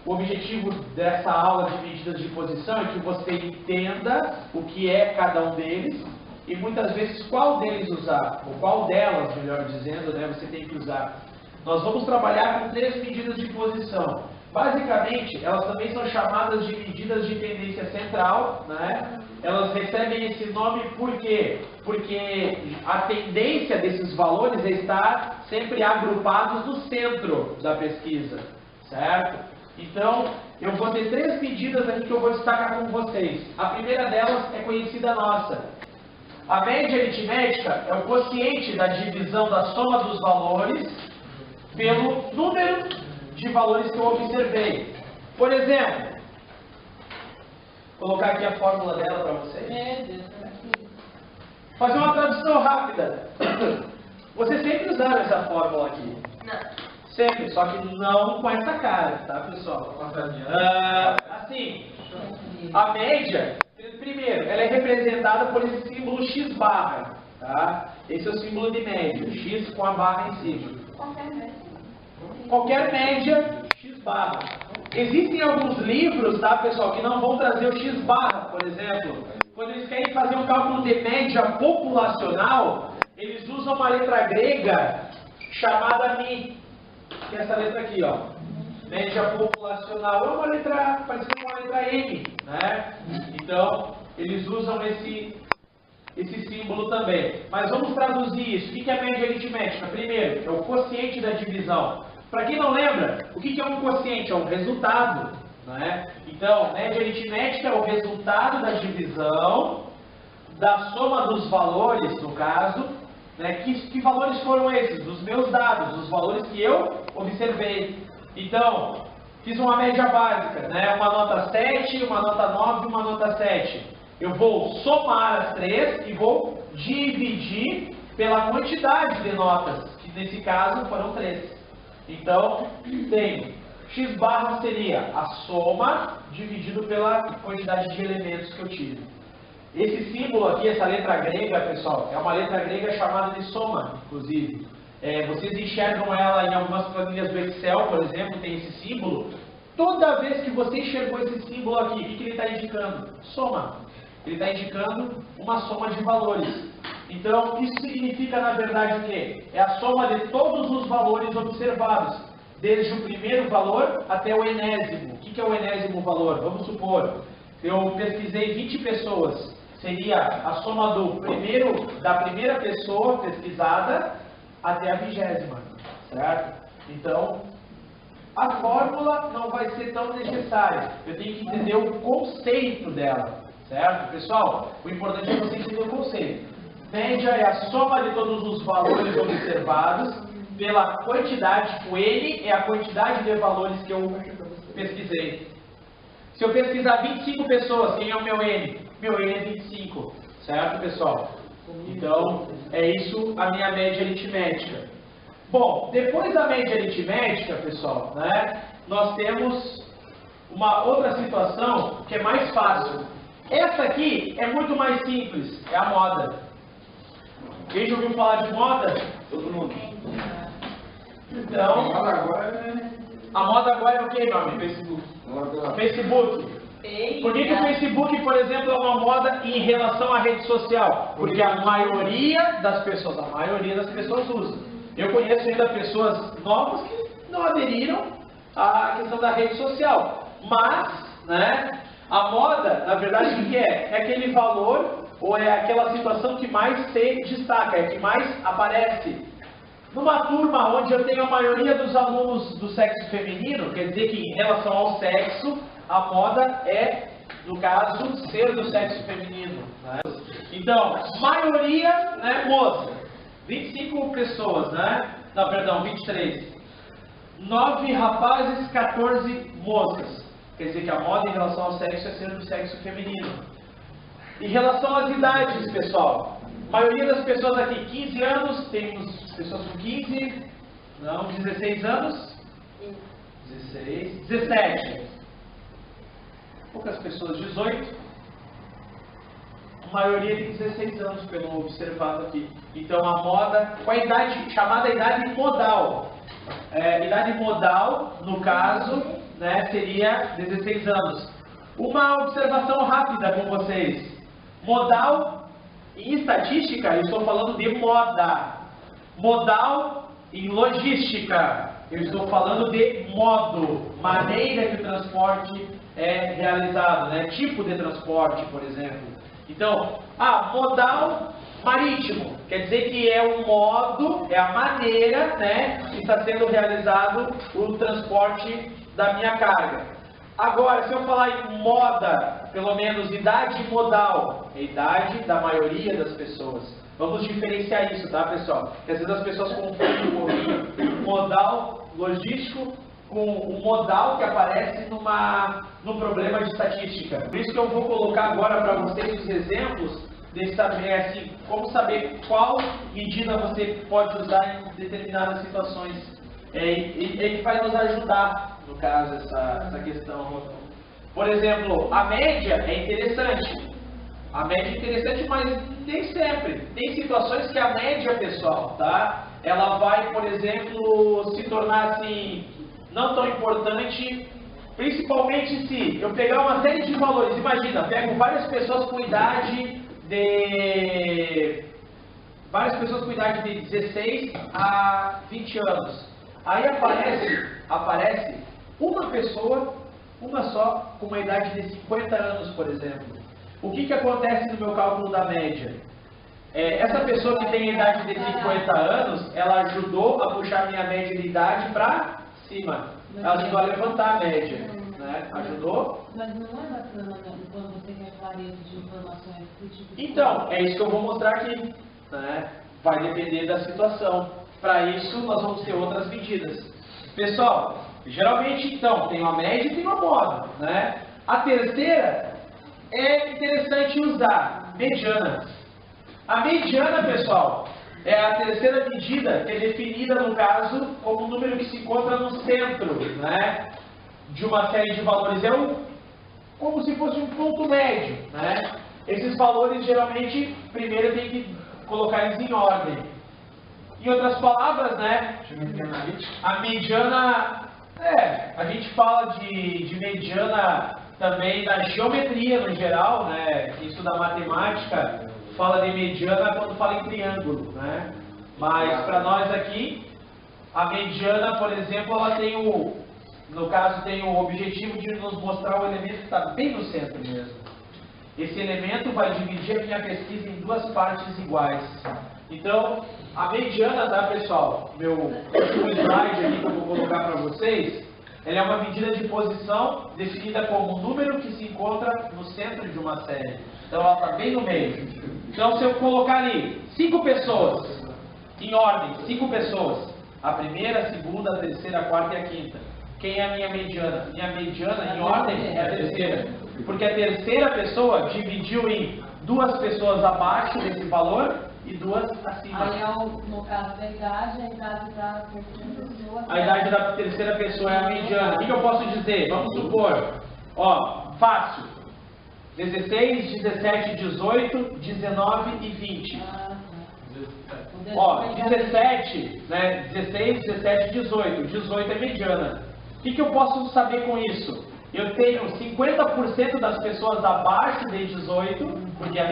o objetivo dessa aula de medidas de posição é que você entenda o que é cada um deles e muitas vezes qual deles usar, ou qual delas, melhor dizendo, né, você tem que usar. Nós vamos trabalhar com 3 medidas de posição. Basicamente, elas também são chamadas de medidas de tendência central, né? Elas recebem esse nome por quê? Porque a tendência desses valores é estar sempre agrupados no centro da pesquisa, certo? Então, eu vou ter 3 medidas aqui que eu vou destacar com vocês. A primeira delas é conhecida nossa. A média aritmética é o quociente da divisão da soma dos valores pelo número de valores que eu observei. Por exemplo, vou colocar aqui a fórmula dela para vocês. Fazer uma tradução rápida. Vocês sempre usaram essa fórmula aqui? Não. Sempre, só que não com essa cara, tá, pessoal? Assim, a média, primeiro, ela é representada por esse símbolo x barra, tá? Esse é o símbolo de média, x com a barra em cima. Qualquer média, x barra. Existem alguns livros, tá, pessoal, que não vão trazer o x barra, por exemplo. Quando eles querem fazer um cálculo de média populacional, eles usam uma letra grega chamada mi, que é essa letra aqui, ó. Média populacional é uma letra parecida com a letra M, né? Então, eles usam esse símbolo também. Mas vamos traduzir isso. O que é média aritmética? Primeiro, é o quociente da divisão. Para quem não lembra, o que é um quociente? É um resultado, né? Então, média aritmética é o resultado da divisão da soma dos valores, no caso, né? Que valores foram esses? Dos meus dados, dos valores que eu observei. Então, fiz uma média básica, né? Uma nota 7, uma nota 9 e uma nota 7. Eu vou somar as 3 e vou dividir pela quantidade de notas, que nesse caso foram 3. Então, tenho x barra seria a soma dividido pela quantidade de elementos que eu tive. Esse símbolo aqui, essa letra grega, pessoal, é uma letra grega chamada de soma, inclusive. Vocês enxergam ela em algumas planilhas do Excel, por exemplo, tem esse símbolo. Toda vez que você enxergou esse símbolo aqui, o que ele está indicando? Soma. Ele está indicando uma soma de valores. Então, isso significa, na verdade, o quê? É a soma de todos os valores observados, desde o primeiro valor até o enésimo. O que é o enésimo valor? Vamos supor, eu pesquisei 20 pessoas. Seria a soma da primeira pessoa pesquisada até a 20ª, certo? Então, a fórmula não vai ser tão necessária. Eu tenho que entender o conceito dela, certo? Pessoal, o importante é você entender o conceito. Média é a soma de todos os valores observados pela quantidade, o N é a quantidade de valores que eu pesquisei. Se eu pesquisar 25 pessoas, quem é o meu N? Meu N é 25, certo, pessoal? Então, é isso a minha média aritmética. Bom, depois da média aritmética, pessoal, né, nós temos uma outra situação que é mais fácil. Essa aqui é muito mais simples, é a moda. Quem já ouviu falar de moda? Todo mundo. Então, a moda agora é o que, meu amigo? Facebook. Por que o Facebook, por exemplo, é uma moda em relação à rede social? Porque a maioria das pessoas usa. Eu conheço ainda pessoas novas que não aderiram à questão da rede social. Mas, né, a moda, na verdade, o que é? É aquele valor ou é aquela situação que mais se destaca, é que mais aparece. Numa turma onde eu tenho a maioria dos alunos do sexo feminino, quer dizer que em relação ao sexo, a moda é, no caso, ser do sexo feminino, né? Então, maioria, né, moça. 25 pessoas, né? Não, perdão, 23. 9 rapazes, 14 moças. Quer dizer que a moda em relação ao sexo é ser do sexo feminino. Em relação às idades, pessoal, a maioria das pessoas aqui, 15 anos, temos pessoas com 15, não, 16 anos, 16, 17, poucas pessoas, 18, a maioria tem 16 anos, pelo observado aqui. Então a moda, com a idade, chamada idade modal. Idade modal, no caso, né, seria 16 anos. Uma observação rápida com vocês. Modal em estatística, eu estou falando de moda. Modal em logística, eu estou falando de modo, maneira que o transporte é realizado, né? Tipo de transporte, por exemplo. Então, modal marítimo, quer dizer que é o modo, é a maneira, né, que está sendo realizado o transporte da minha carga. Agora, se eu falar em moda, pelo menos idade modal, é a idade da maioria das pessoas. Vamos diferenciar isso, tá, pessoal? Porque às vezes as pessoas confundem o modal logístico com o modal que aparece num problema de estatística. Por isso que eu vou colocar agora para vocês os exemplos de saber, assim, como saber qual medida você pode usar em determinadas situações. Ele vai nos ajudar, no caso, essa questão. Por exemplo, a média é interessante. A média é interessante, mas nem sempre. Tem situações que a média, pessoal, tá? Ela vai, por exemplo, se tornar assim, não tão importante, principalmente se eu pegar uma série de valores. Imagina, pego várias pessoas com idade de 16 a 20 anos. Aí aparece uma pessoa, uma só, com uma idade de 50 anos, por exemplo. O que acontece no meu cálculo da média? Essa pessoa que tem a idade de 50 anos, ela ajudou a puxar minha média de idade para cima. Ela ajudou a levantar a média. Né? Ajudou? Mas não é bacana quando você quer clareza de informações. Então, é isso que eu vou mostrar aqui. Né? Vai depender da situação. Para isso, nós vamos ter outras medidas. Pessoal, geralmente, então, tem uma média e tem uma moda. Né? A terceira é interessante usar, mediana. A mediana, pessoal, é a terceira medida que é definida, no caso, como um número que se encontra no centro, né, de uma série de valores. É como se fosse um ponto médio. Né? Esses valores, geralmente, primeiro tem que colocar eles em ordem. Em outras palavras, né, a mediana, a gente fala de mediana também na geometria no geral, né, isso da matemática, fala de mediana quando fala em triângulo, né, mas para nós aqui, a mediana, por exemplo, ela tem no caso, tem o objetivo de nos mostrar o elemento que está bem no centro mesmo. Esse elemento vai dividir a minha pesquisa em duas partes iguais. Então, a mediana, tá, pessoal? Meu último slide aqui que eu vou colocar para vocês, ela é uma medida de posição definida como um número que se encontra no centro de uma série. Então, ela está bem no meio. Então, se eu colocar ali 5 pessoas, em ordem, 5 pessoas, a primeira, a segunda, a terceira, a quarta e a quinta. Quem é a minha mediana? Minha mediana, em ordem, é a terceira. Porque a terceira pessoa dividiu em 2 pessoas abaixo desse valor e 2 acima. Aí, no caso da idade, a idade da terceira pessoa... A idade da terceira pessoa é a mediana. O que eu posso dizer? Vamos supor, fácil. 16, 17, 18, 19 e 20. 17, né? 16, 17, 18. 18 é mediana. O que eu posso saber com isso? Eu tenho 50% das pessoas abaixo de 18, porque é a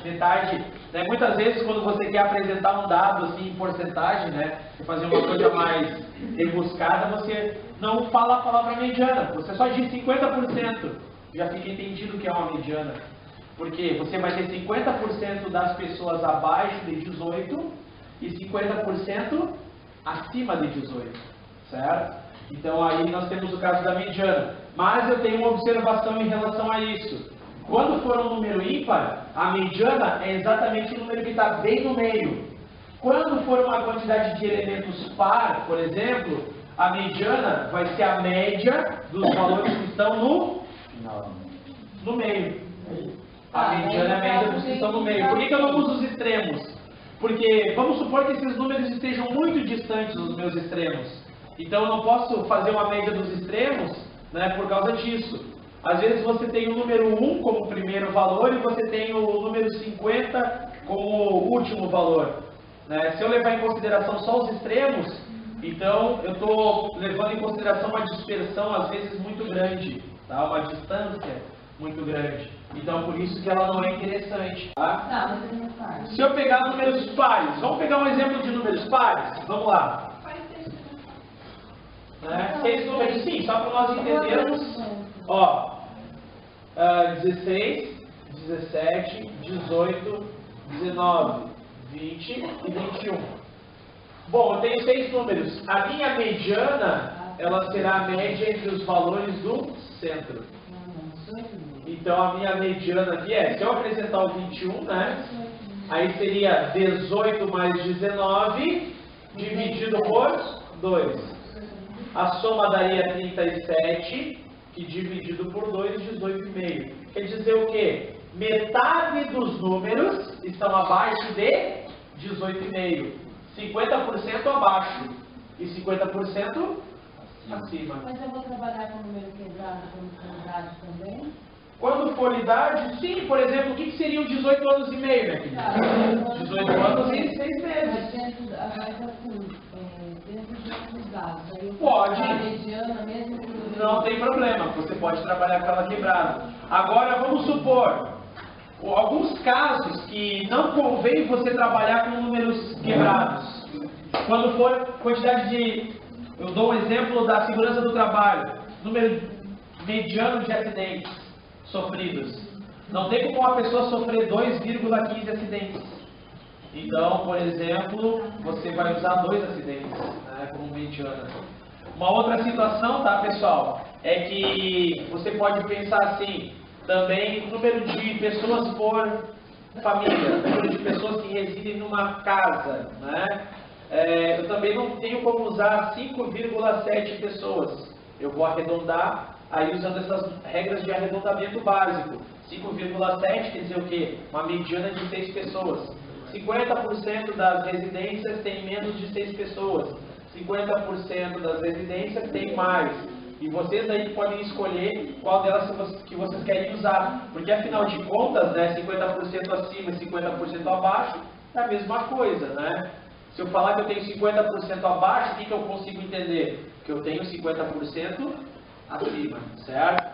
metade, né? Muitas vezes quando você quer apresentar um dado assim, em porcentagem, né? Fazer uma coisa mais rebuscada, você não fala a palavra mediana, você só diz 50%, já fica entendido que é uma mediana. Porque você vai ter 50% das pessoas abaixo de 18 e 50% acima de 18, certo? Então aí nós temos o caso da mediana. Mas eu tenho uma observação em relação a isso. Quando for um número ímpar, a mediana é exatamente o número que está bem no meio. Quando for uma quantidade de elementos par, por exemplo, a mediana vai ser a média dos valores que estão no meio. A mediana é a média dos que estão no meio. Por que eu não uso os extremos? Porque vamos supor que esses números estejam muito distantes dos meus extremos. Então eu não posso fazer uma média dos extremos, né, por causa disso. Às vezes você tem o número 1 como primeiro valor e você tem o número 50 como último valor. Né? Se eu levar em consideração só os extremos, Então, eu estou levando em consideração uma dispersão, às vezes, muito grande, tá? Uma distância muito grande. Então, por isso que ela não é interessante, tá? Tá, mas ele não faz. Se eu pegar números pares, vamos pegar um exemplo de números pares? Vamos lá. Né? 6 números, sim, só para nós entendermos. Ó, 16, 17, 18, 19, 20 e 21. Bom, eu tenho 6 números. A minha mediana, ela será a média entre os valores do centro. Então, a minha mediana aqui é, se eu acrescentar o 21, né? Aí seria 18 mais 19, dividido por 2. A soma daria 37, que dividido por 2, 18,5. Quer dizer o quê? Metade dos números estão abaixo de 18,5. 50% abaixo e 50% acima. Mas eu vou trabalhar com número quebrado, com quebrado também? Quando for idade, sim, por exemplo, o que seriam 18 anos e meio, minha querida? 18 anos e 6 meses. Mas dentro dos dados, aí eu Pode. a mediana mesmo que Não tem problema, você pode trabalhar com ela quebrada. Agora, vamos supor, alguns casos que não convém você trabalhar com números quebrados. Quando for quantidade de... Eu dou um exemplo da segurança do trabalho. Número mediano de acidentes sofridos. Não tem como uma pessoa sofrer 2,15 acidentes. Então, por exemplo, você vai usar 2 acidentes, né, como mediana. Uma outra situação, tá, pessoal, é que você pode pensar assim, também número de pessoas por família, número de pessoas que residem numa casa, né? Eu também não tenho como usar 5,7 pessoas. Eu vou arredondar aí usando essas regras de arredondamento básico. 5,7 quer dizer o quê? Uma mediana de 6 pessoas. 50% das residências tem menos de 6 pessoas. 50% das residências tem mais. E vocês aí podem escolher qual delas que vocês querem usar. Porque afinal de contas, né, 50% acima e 50% abaixo é a mesma coisa, né? Se eu falar que eu tenho 50% abaixo, o que eu consigo entender? Que eu tenho 50% acima, certo?